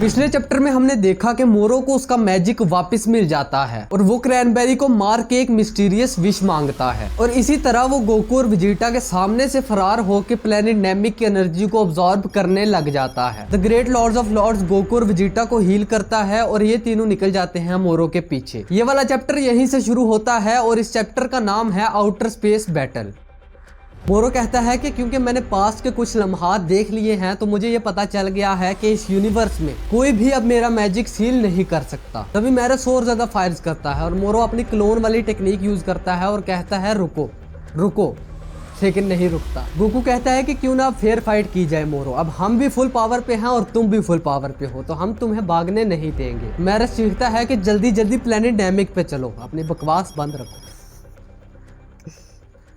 पिछले चैप्टर में हमने देखा कि मोरो को उसका मैजिक वापस मिल जाता है और वो क्रैनबेरी को मार के एक मिस्टीरियस विश मांगता है और इसी तरह वो गोकू और वेजिटा के सामने से फरार होकर प्लेनेट नेमिक की एनर्जी को ऑब्जॉर्ब करने लग जाता है। The great lords of lords Goku और वेजिटा को हील करता है और ये तीनों निकल जाते हैं मोरो के पीछे। ये वाला चैप्टर यहीं से शुरू होता है और इस चैप्टर का नाम है आउटर स्पेस बैटल। मोरो कहता है कि क्योंकि मैंने पास्ट के कुछ लम्हात देख लिए हैं तो मुझे ये पता चल गया है कि इस यूनिवर्स में कोई भी अब मेरा मैजिक सील नहीं कर सकता। तभी मैरस और ज्यादा फायर्स करता है और मोरो अपनी क्लोन वाली टेक्निक यूज करता है और कहता है रुको रुको, लेकिन नहीं रुकता। गोकू कहता है कि क्यों ना फेयर फाइट की जाए मोरो, अब हम भी फुल पावर पे हैं और तुम भी फुल पावर पे हो तो हम तुम्हें भागने नहीं देंगे। मैरस चीखता है कि जल्दी जल्दी प्लेनेट नेमिक पे चलो, अपनी बकवास बंद रखो।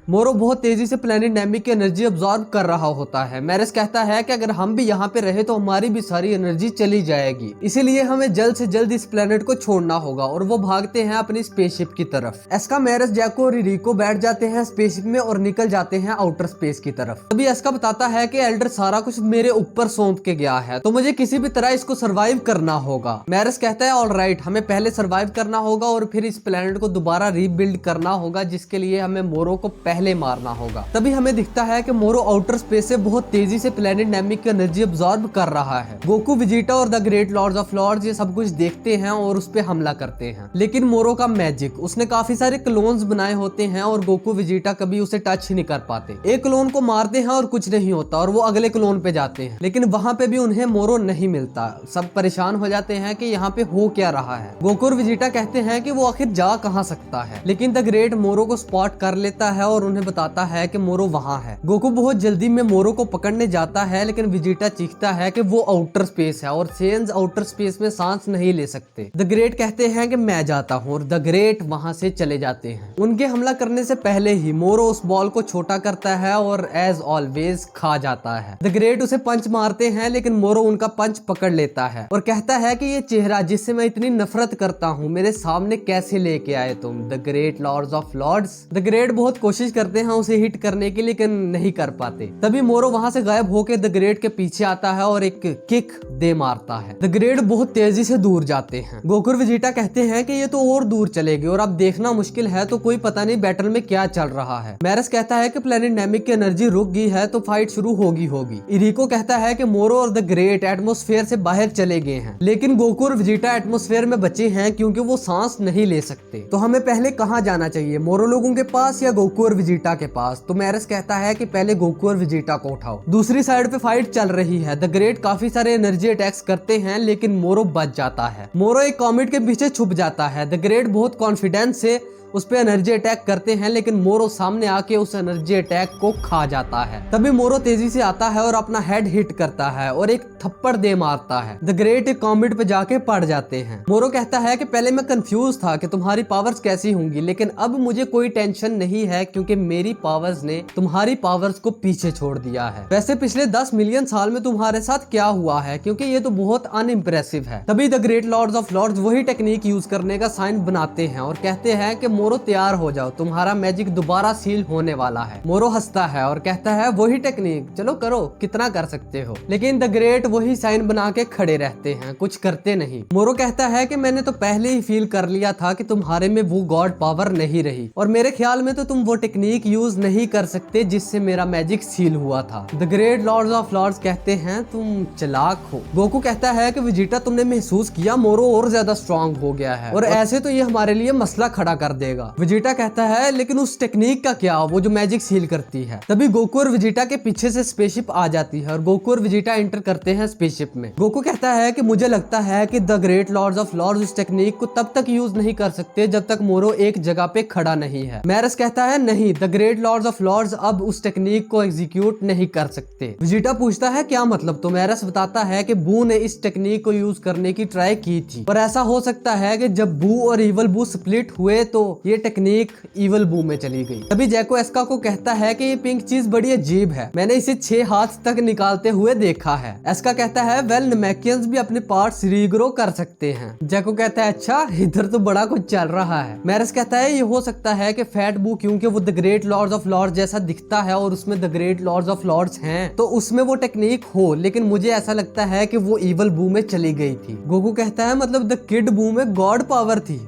मोरो बहुत तेजी से प्लेनेट नेमिक की एनर्जी अब्सॉर्ब कर रहा होता है। मैरस कहता है कि अगर हम भी यहाँ पे रहे तो हमारी भी सारी एनर्जी चली जाएगी, इसीलिए हमें जल्द से जल्द इस प्लेनेट को छोड़ना होगा और वो भागते हैं अपनी स्पेसशिप की तरफ। एस्का, मैरस, जैको और रिको बैठ जाते हैं स्पेसशिप में और निकल जाते हैं आउटर स्पेस की तरफ। तभी एस्का बताता है कि एल्डर सारा कुछ मेरे ऊपर सौंप के गया है तो मुझे किसी भी तरह इसको सर्वाइव करना होगा। मैरस कहता है ऑलराइट, हमें पहले सर्वाइव करना होगा और फिर इस प्लेनेट को दोबारा रीबिल्ड करना होगा, जिसके लिए हमें मोरो को पहले मारना होगा। तभी हमें दिखता है कि मोरो आउटर स्पेस से बहुत तेजी से प्लेनेट नेमिक की एनर्जी अब्सॉर्ब कर रहा है। गोकू, वेजिटा और the great lords of lords ये सब कुछ देखते हैं और उस पे हमला करते हैं, लेकिन मोरो का मैजिक, उसने काफी सारे क्लोन्स बनाए होते हैं और गोकू वेजिटा कभी उसे टच ही नहीं कर पाते। एक क्लोन को मारते हैं और कुछ नहीं होता और वो अगले क्लोन पे जाते हैं, लेकिन वहां पे भी उन्हें मोरो नहीं मिलता। सब परेशान हो जाते हैं कि यहाँ पे हो क्या रहा है। गोकू और वेजिटा कहते हैं कि वो आखिर जा कहाँ सकता है, लेकिन द ग्रेट मोरो को स्पॉट कर लेता है और उन्हें बताता है कि मोरो वहां है। गोकू बहुत जल्दी में मोरो को पकड़ने जाता है, लेकिन वेजिटा चीखता है कि वो आउटर स्पेस है और सेंस आउटर स्पेस में सांस नहीं ले सकते। द ग्रेट कहते हैं कि मैं जाता हूँ और द ग्रेट वहां से चले जाते हैं। उनके हमला करने से पहले ही मोरो उस बॉल को छोटा करता है और एज ऑलवेज खा जाता है। द ग्रेट उसे पंच मारते हैं, लेकिन मोरो उनका पंच पकड़ लेता है और कहता है कि ये चेहरा जिससे मैं इतनी नफरत करता हूँ मेरे सामने कैसे लेके आए तुम, the great lords of lords. The great बहुत कोशिश करते हैं उसे हिट करने की, लेकिन नहीं कर पाते। तभी मोरो वहां से गायब होकर द ग्रेट के पीछे आता है और एक किक दे मारता है। द ग्रेट बहुत तेजी से दूर जाते हैं। गोकू और वेजिटा कहते हैं कि ये तो और दूर चलेगी और अब देखना मुश्किल है, तो कोई पता नहीं बैटल में क्या चल रहा है। मैरस कहता है कि प्लेनेट नेमिक की एनर्जी रुक गई है तो फाइट शुरू होगी। इरिको कहता है कि मोरो और द ग्रेट एटमॉस्फेयर से बाहर चले गए हैं, लेकिन गोकू और वेजिटा एटमॉस्फेयर में बचे हैं क्योंकि वो सांस नहीं ले सकते। तो हमें पहले कहाँ जाना चाहिए, मोरो लोगों के पास या गोकू और वेजिटा के पास? तो मैरस कहता है कि पहले गोकू और वेजिटा को उठाओ। दूसरी साइड पे फाइट चल रही है। द ग्रेट काफी सारे एनर्जी अटैक्स करते हैं, लेकिन मोरो बच जाता है। मोरो एक कॉमेट के पीछे छुप जाता है। द ग्रेट बहुत कॉन्फिडेंस से उस पे एनर्जी अटैक करते हैं, लेकिन मोरो सामने आके उस एनर्जी अटैक को खा जाता है। तभी मोरो तेजी से आता है और अपना हेड हिट करता है और एक थप्पड़ दे मारता है। द ग्रेट एक कॉमेट पे जाके पड़ जाते हैं। मोरो कहता है कि पहले मैं कंफ्यूज था कि तुम्हारी पावर्स कैसी होंगी, लेकिन अब मुझे कोई टेंशन नहीं है क्योंकि मेरी पावर्स ने तुम्हारी पावर्स को पीछे छोड़ दिया है। वैसे पिछले 10 मिलियन साल में तुम्हारे साथ क्या हुआ है, क्योंकि ये तो बहुत अनइम्प्रेसिव है। तभी the great lords of lords वही टेक्निक यूज करने का साइन बनाते हैं और कहते हैं कि मोरो तैयार हो जाओ, तुम्हारा मैजिक दोबारा सील होने वाला है। मोरो हंसता है और कहता है वही टेक्निक, चलो करो, कितना कर सकते हो। लेकिन द ग्रेट वही साइन बना के खड़े रहते हैं, कुछ करते नहीं। मोरो कहता है कि मैंने तो पहले ही फील कर लिया था कि तुम्हारे में वो गॉड पावर नहीं रही और मेरे ख्याल में तो तुम वो टेक्निक यूज नहीं कर सकते जिससे मेरा मैजिक सील हुआ था। The great lords of lords कहते हैं तुम चालाक हो। गोकू कहता है कि वेजिटा, तुमने महसूस किया मोरो और ज्यादा स्ट्रांग हो गया है और ऐसे तो ये हमारे लिए मसला खड़ा कर देगा। वेजिटा कहता है लेकिन उस टेक्निक का क्या, वो जो मैजिक सील करती है। तभी गोकू और वेजिटा के पीछे से स्पेसशिप आ जाती है और गोकू और वेजिटा एंटर करते हैं स्पेसशिप में। गोकू कहता है कि मुझे लगता है कि the great lords of lords इस टेक्निक को तब तक यूज नहीं कर सकते जब तक मोरो एक जगह पे खड़ा नहीं है। मैरस कहता है नहीं, the great lords of lords अब उस टेक्निक को एग्जीक्यूट नहीं कर सकते। वेजिटा पूछता है क्या मतलब, तो मैरस बताता है कि बू ने इस टेक्निक को यूज करने की ट्राई की थी और ऐसा हो सकता है कि जब बू और इवल बू स्प्लिट हुए तो ये टेक्निक इवल बू में चली गई। तभी जैको एस्का को कहता है कि ये पिंक चीज बड़ी अजीब है, मैंने इसे 6 हाथ तक निकालते हुए देखा है। एस्का कहता है वेल नमैकियंस भी अपने पार्ट्स रीग्रो कर सकते हैं। जैको कहता है अच्छा, इधर तो बड़ा कुछ चल रहा है। मैरस कहता है ये हो सकता है कि फैट बू क्योंकि वो the great lords of lords जैसा दिखता है और उसमें the great lords of lords हैं, तो उसमें वो टेक्निक हो, लेकिन मुझे ऐसा लगता है कि वो इवल बू में चली गई थी। गोकू कहता है मतलब द किड बू में गॉड पावर थी,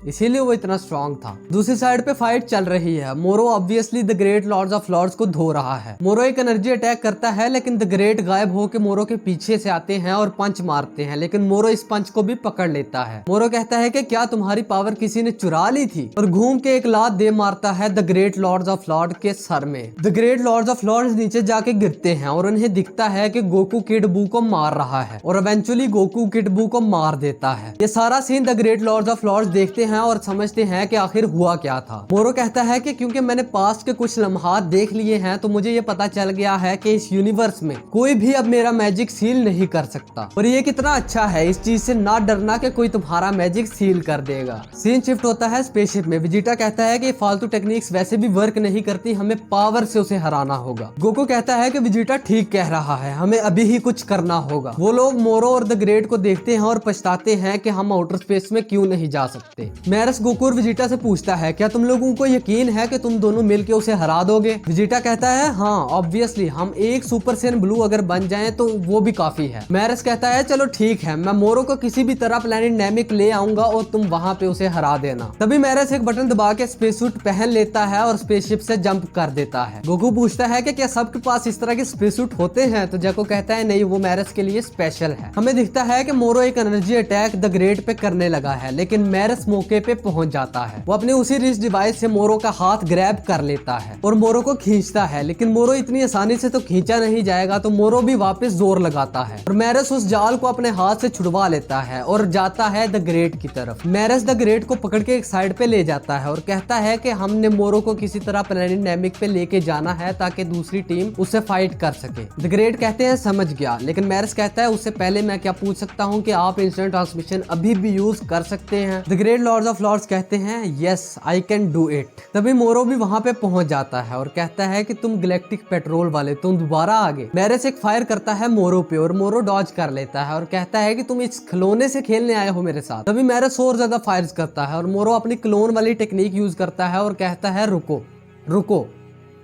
इसीलिए वो इतना स्ट्रॉन्ग था। दूसरी साइड पे फाइट चल रही है। Moro obviously the great lords of lords को धो रहा है। मोरो एक एनर्जी अटैक करता है, लेकिन द ग्रेट गायब होकर मोरो के पीछे से आते हैं और पंच मारते हैं, लेकिन मोरो इस पंच को भी पकड़ लेता है। मोरो कहता है कि क्या तुम्हारी पावर किसी ने चुरा ली थी, और घूम के एक लात दे मारता है the great lords of lord के सर में। The great lords of lords नीचे जाके गिरते हैं और उन्हें दिखता है कि गोकू किड बू को मार रहा है, और इवेंचुअली गोकू किड बू को मार देता है। ये सारा scene the great lords of lords देखते हैं और समझते हैं कि आखिर हुआ क्या था। मोरो कहता है कि क्योंकि मैंने पास्ट के कुछ लम्हात देख लिए हैं, तो मुझे ये पता चल गया है कि इस यूनिवर्स में कोई भी अब मेरा मैजिक सील नहीं कर सकता। और ये कितना अच्छा है इस चीज से ना डरना कि कोई तुम्हारा मैजिक सील कर देगा। सीन शिफ्ट होता है स्पेसशिप में। वेजिटा कहता है कि फालतू टेक्निक्स वैसे भी वर्क नहीं करती, हमें पावर से उसे हराना होगा। गोकू कहता है कि वेजिटा ठीक कह रहा है, हमें अभी ही कुछ करना होगा। वो लोग मोरो और द ग्रेट को देखते हैं और पछताते हैं कि हम आउटर स्पेस में क्यों नहीं जा सकते। मैरस गोकू और वेजिटा से पूछता है क्या तुम लोगों को यकीन है कि तुम दोनों मिलकर उसे हरा दोगे। वेजिटा कहता है हाँ ऑब्वियसली, हम एक सुपर सेन ब्लू अगर बन जाएं तो वो भी काफी है। मैरस कहता है चलो ठीक है, मैं मोरो को किसी भी तरह प्लेनेट नेमिक ले आऊंगा और तुम वहां पे उसे हरा देना। तभी मैरस एक बटन दबा के स्पेस सूट पहन लेता है और स्पेसशिप से जंप कर देता है। गोकू पूछता है कि क्या सबके पास इस तरह के स्पेस सूट होते हैं, तो जैको कहता है नहीं, वो मैरस के लिए स्पेशल है। हमें दिखता है कि मोरो एक एनर्जी अटैक द ग्रेट पे करने लगा है, लेकिन मैरस मौके पे पहुंच जाता है। वो अपने उसी रिस्ट डिवाइस से मोरो का हाथ ग्रैब कर लेता है और मोरो को खींचता है, लेकिन मोरो इतनी आसानी से तो खींचा नहीं जाएगा, तो मोरो भी वापस जोर लगाता है और मैरस उस जाल को अपने हाथ से छुड़वा लेता है और जाता है द ग्रेट की तरफ। मैरस द ग्रेट को पकड़ के एक साइड पे ले जाता है और कहता है कि हमने मोरो को किसी तरह प्लेनेट नेमिक पे लेके जाना है ताकि दूसरी टीम उससे फाइट कर सके। द ग्रेट कहते हैं समझ गया, लेकिन मैरस कहता है उससे पहले मैं क्या पूछ सकता हूँ कि आप इंस्टेंट ट्रांसमिशन अभी भी यूज कर सकते हैं। The great lords of lords कहते हैं yes I can do it. तभी मोरो भी वहां पे पहुंच जाता है और कहता है कि तुम गैलेक्टिक पेट्रोल वाले, तुम दोबारा आ गए। मैरस एक फायर करता है मोरो पे और मोरो डॉज कर लेता है और कहता है कि तुम इस खिलौने से खेलने आए हो मेरे साथ। तभी मैरस और ज्यादा फायर्स करता है और मोरो अपनी क्लोन वाली टेक्निक यूज करता है और कहता है रुको रुको,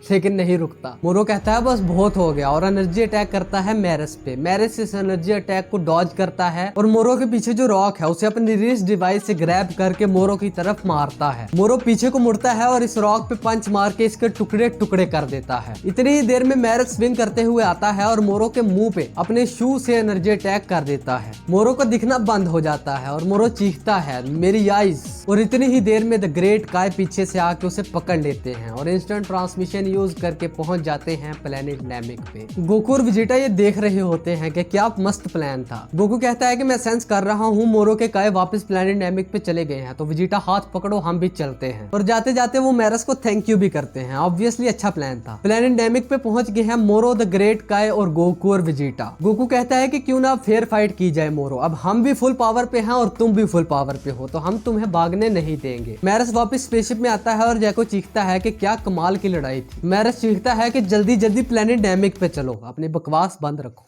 लेकिन नहीं रुकता। मोरो कहता है बस बहुत हो गया और एनर्जी अटैक करता है मैरस पे। मैरस इस एनर्जी अटैक को डॉज करता है और मोरो के पीछे जो रॉक है उसे अपनी रिस्ट डिवाइस से ग्रैब करके मोरो की तरफ मारता है। मोरो पीछे को मुड़ता है और इस रॉक पे पंच मार के इसके टुकड़े टुकड़े कर देता है। इतनी ही देर में मैरस स्विंग करते हुए आता है और मोरो के मुंह पे अपने शू से एनर्जी अटैक कर देता है। मोरो को दिखना बंद हो जाता है और मोरो चीखता है मेरी आइज, और इतनी ही देर में द ग्रेट काय पीछे से आके उसे पकड़ लेते हैं और इंस्टेंट ट्रांसमिशन यूज करके पहुंच जाते हैं प्लेनेट नेमिक पे। गोकू और वेजिटा ये देख रहे होते हैं कि क्या मस्त प्लान था। गोकू कहता है कि मैं सेंस कर रहा हूँ मोरो के काय वापस प्लेनेट नेमिक पे चले गए हैं, तो वेजिटा हाथ पकड़ो हम भी चलते हैं। और जाते जाते वो मैरस को थैंक यू भी करते हैं। ऑब्वियसली अच्छा प्लान था। प्लेनेट नेमिक पे पहुंच गए हैं मोरो, द ग्रेट काय और गोकू और वेजिटा। गोकू कहता है कि क्यों ना फेयर फाइट की जाए मोरो, अब हम भी फुल पावर पे हैं और तुम भी फुल पावर पे हो, तो हम तुम्हें भागने नहीं देंगे। मैरस वापस स्पेसशिप में आता है और जैको चीखता है कि क्या कमाल की लड़ाई थी। मैरस चीखता है कि जल्दी जल्दी प्लेनेट नेमिक पे चलो, अपनी बकवास बंद रखो।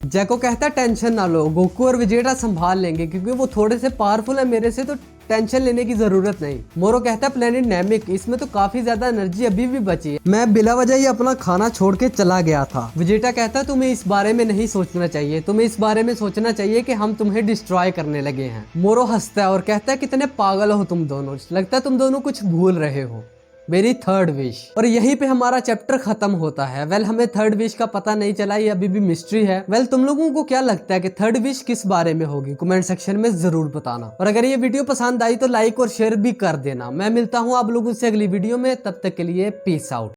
जैको कहता है टेंशन ना लो, गोकू और वेजिटा संभाल लेंगे क्योंकि वो थोड़े से पावरफुल है मेरे से, तो टेंशन लेने की जरूरत नहीं। मोरो कहता है प्लेनेट नेमिक, इसमें तो काफी ज्यादा एनर्जी अभी भी बची है, मैं बिला वजह ही अपना खाना छोड़ के चला गया था। वेजिटा कहता है तुम्हें इस बारे में नहीं सोचना चाहिए, तुम्हें इस बारे में सोचना चाहिए कि हम तुम्हें डिस्ट्रॉय करने लगे हैं। मोरो हंसता है और कहता है कितने पागल हो तुम दोनों, लगता है तुम दोनों कुछ भूल रहे हो, मेरी थर्ड विश। और यहीं पे हमारा चैप्टर खत्म होता है। वेल हमें थर्ड विश का पता नहीं चला, ये अभी भी मिस्ट्री है। वेल तुम लोगों को क्या लगता है कि थर्ड विश किस बारे में होगी, कमेंट सेक्शन में जरूर बताना। और अगर ये वीडियो पसंद आई तो लाइक और शेयर भी कर देना। मैं मिलता हूँ आप लोगों से अगली वीडियो में, तब तक के लिए पीस आउट।